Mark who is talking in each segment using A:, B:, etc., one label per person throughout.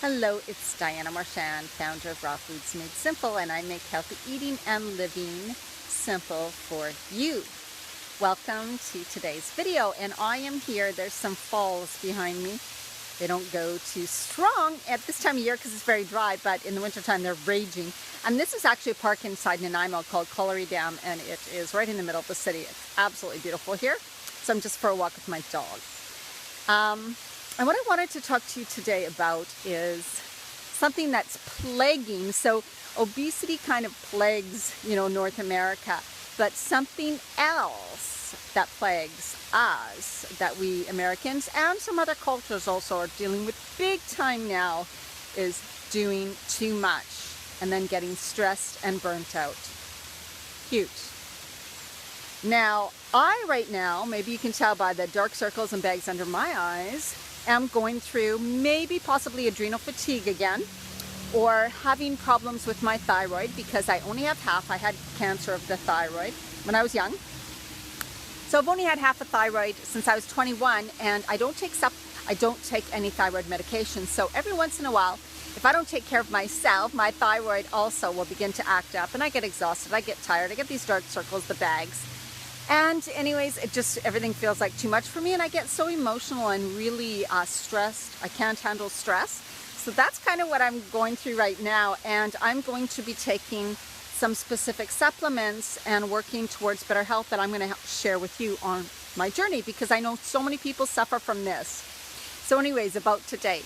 A: Hello, it's Diana Marchand, founder of Raw Foods Made Simple, and I make healthy eating and living simple for you. Welcome to today's video, and I am here. There's some falls behind me. They don't go too strong at this time of year because it's very dry, but in the wintertime they're raging. And this is actually a park inside Nanaimo called Colliery Dam, and it is right in the middle of the city. It's absolutely beautiful here. So I'm just for a walk with my dog. And what I wanted to talk to you today about is something that's plaguing. So obesity kind of plagues, North America, but something else that plagues us, that we Americans and some other cultures also are dealing with big time now, is doing too much and then getting stressed and burnt out. Huge. Now, right now, maybe you can tell by the dark circles and bags under my eyes, am going through possibly adrenal fatigue again, or having problems with my thyroid because I only have half. I had cancer of the thyroid when I was young. So I've only had half a thyroid since I was 21, and I don't take any thyroid medication. So every once in a while, if I don't take care of myself, my thyroid also will begin to act up, and I get exhausted, I get tired, I get these dark circles, the bags. And anyways, everything feels like too much for me, and I get so emotional and really stressed. I can't handle stress. So that's kind of what I'm going through right now, and I'm going to be taking some specific supplements and working towards better health that I'm going to share with you on my journey, because I know so many people suffer from this. So anyways, about today.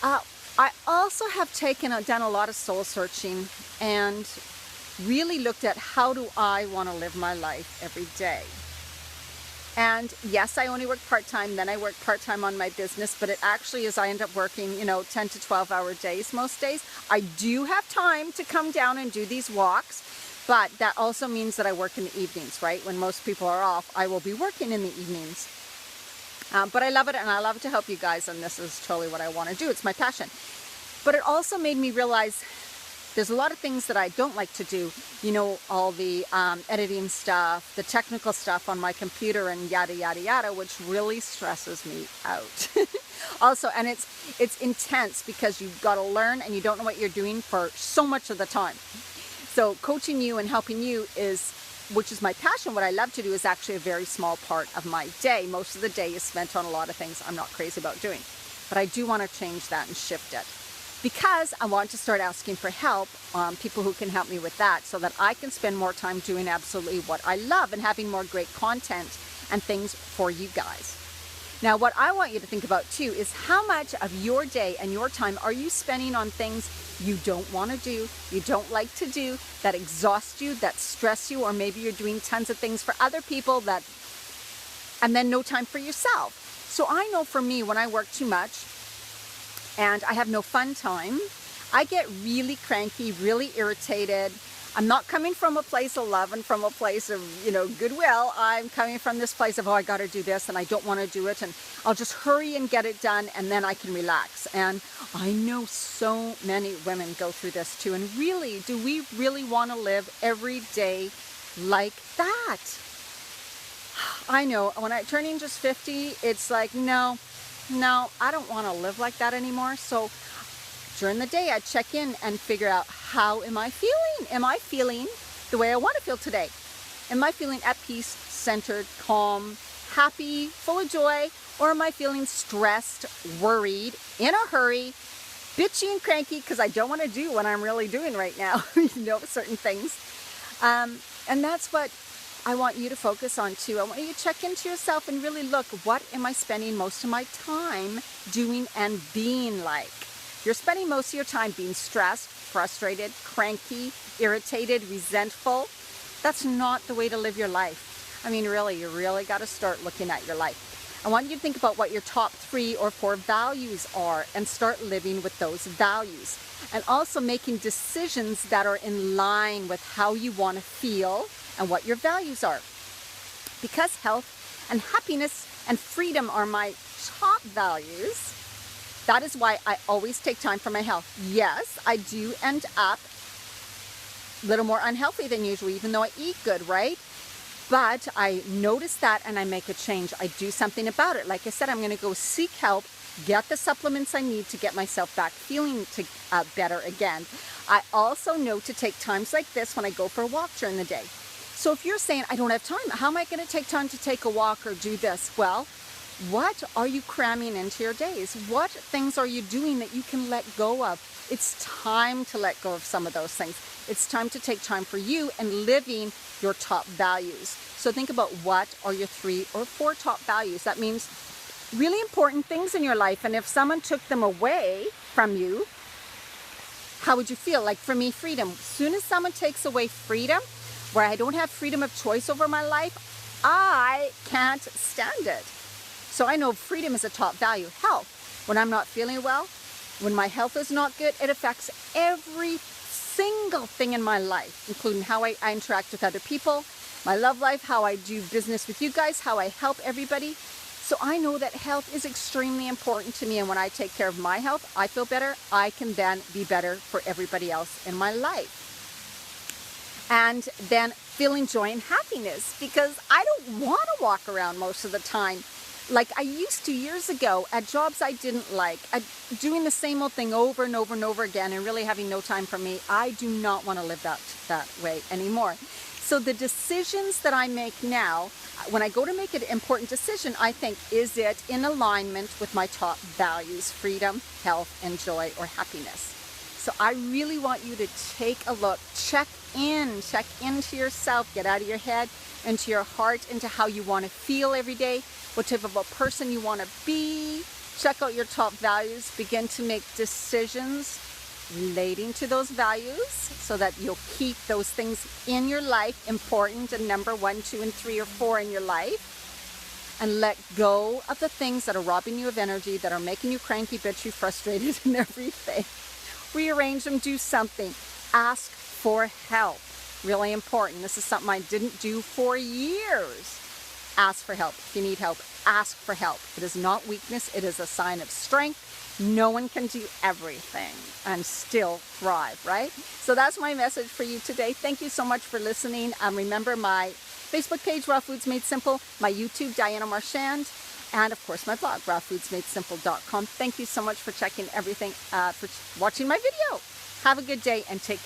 A: I also have done a lot of soul searching and really looked at how do I want to live my life every day. And yes, I only work part-time, then I work part-time on my business, but it actually is, I end up working, 10 to 12-hour days most days. I do have time to come down and do these walks, but that also means that I work in the evenings, right? When most people are off, I will be working in the evenings. But I love it, and I love to help you guys, and this is totally what I want to do. It's my passion. But it also made me realize there's a lot of things that I don't like to do, all the editing stuff, the technical stuff on my computer and yada, yada, yada, which really stresses me out. Also, and it's intense because you've got to learn and you don't know what you're doing for so much of the time. So coaching you and helping you which is my passion, what I love to do, is actually a very small part of my day. Most of the day is spent on a lot of things I'm not crazy about doing. But I do want to change that and shift it, because I want to start asking for help, people who can help me with that, so that I can spend more time doing absolutely what I love and having more great content and things for you guys. Now, what I want you to think about too is how much of your day and your time are you spending on things you don't want to do, you don't like to do, that exhaust you, that stress you, or maybe you're doing tons of things for other people and then no time for yourself. So I know for me, when I work too much, and I have no fun time, I get really cranky, really irritated. I'm not coming from a place of love and from a place of, goodwill. I'm coming from this place of, I got to do this and I don't want to do it, and I'll just hurry and get it done, and then I can relax. And I know so many women go through this too. And really, do we really want to live every day like that? I know when I turn in just 50, it's like, no, I don't want to live like that anymore. So during the day, I check in and figure out, how am I feeling? Am I feeling the way I want to feel today? Am I feeling at peace, centered, calm, happy, full of joy? Or am I feeling stressed, worried, in a hurry, bitchy and cranky because I don't want to do what I'm really doing right now, certain things. And that's what I want you to focus on too. I want you to check into yourself and really look, what am I spending most of my time doing and being like? You're spending most of your time being stressed, frustrated, cranky, irritated, resentful. That's not the way to live your life. I mean, really, you really got to start looking at your life. I want you to think about what your top 3 or 4 values are and start living with those values. And also making decisions that are in line with how you want to feel and what your values are. Because health and happiness and freedom are my top values, that is why I always take time for my health. Yes, I do end up a little more unhealthy than usual, even though I eat good, right? But I notice that and I make a change. I do something about it. Like I said, I'm going to go seek help get the supplements I need to get myself back feeling better again. I also know to take times like this when I go for a walk during the day. So if you're saying, I don't have time, how am I going to take time to take a walk or do this? Well, what are you cramming into your days? What things are you doing that you can let go of? It's time to let go of some of those things. It's time to take time for you and living your top values. So think about what are your 3 or 4 top values. That means really important things in your life. And if someone took them away from you, how would you feel? Like for me, freedom. As soon as someone takes away freedom, where I don't have freedom of choice over my life, I can't stand it. So I know freedom is a top value. Health. When I'm not feeling well, when my health is not good, it affects every single thing in my life, including how I interact with other people, my love life, how I do business with you guys, how I help everybody. So I know that health is extremely important to me, and when I take care of my health, I feel better. I can then be better for everybody else in my life. And then feeling joy and happiness, because I don't want to walk around most of the time like I used to years ago at jobs I didn't like, at doing the same old thing over and over and over again and really having no time for me. I do not want to live that way anymore. So the decisions that I make now, when I go to make an important decision, I think, is it in alignment with my top values, freedom, health, and joy, or happiness? So I really want you to take a look, check into yourself, get out of your head, into your heart, into how you want to feel every day, what type of a person you want to be. Check out your top values, begin to make decisions relating to those values so that you'll keep those things in your life important and number 1, 2, and 3 or 4 in your life, and let go of the things that are robbing you of energy, that are making you cranky, bitchy, frustrated, and everything. Rearrange them, do something. Ask for help. Really important. This is something I didn't do for years. Ask for help. If you need help, ask for help. It is not weakness. It is a sign of strength. No one can do everything and still thrive, right? So that's my message for you today. Thank you so much for listening. Remember my Facebook page, Raw Foods Made Simple, my YouTube, Diana Marchand, and of course my blog, rawfoodsmadesimple.com. Thank you so much for checking everything, for watching my video. Have a good day and take care.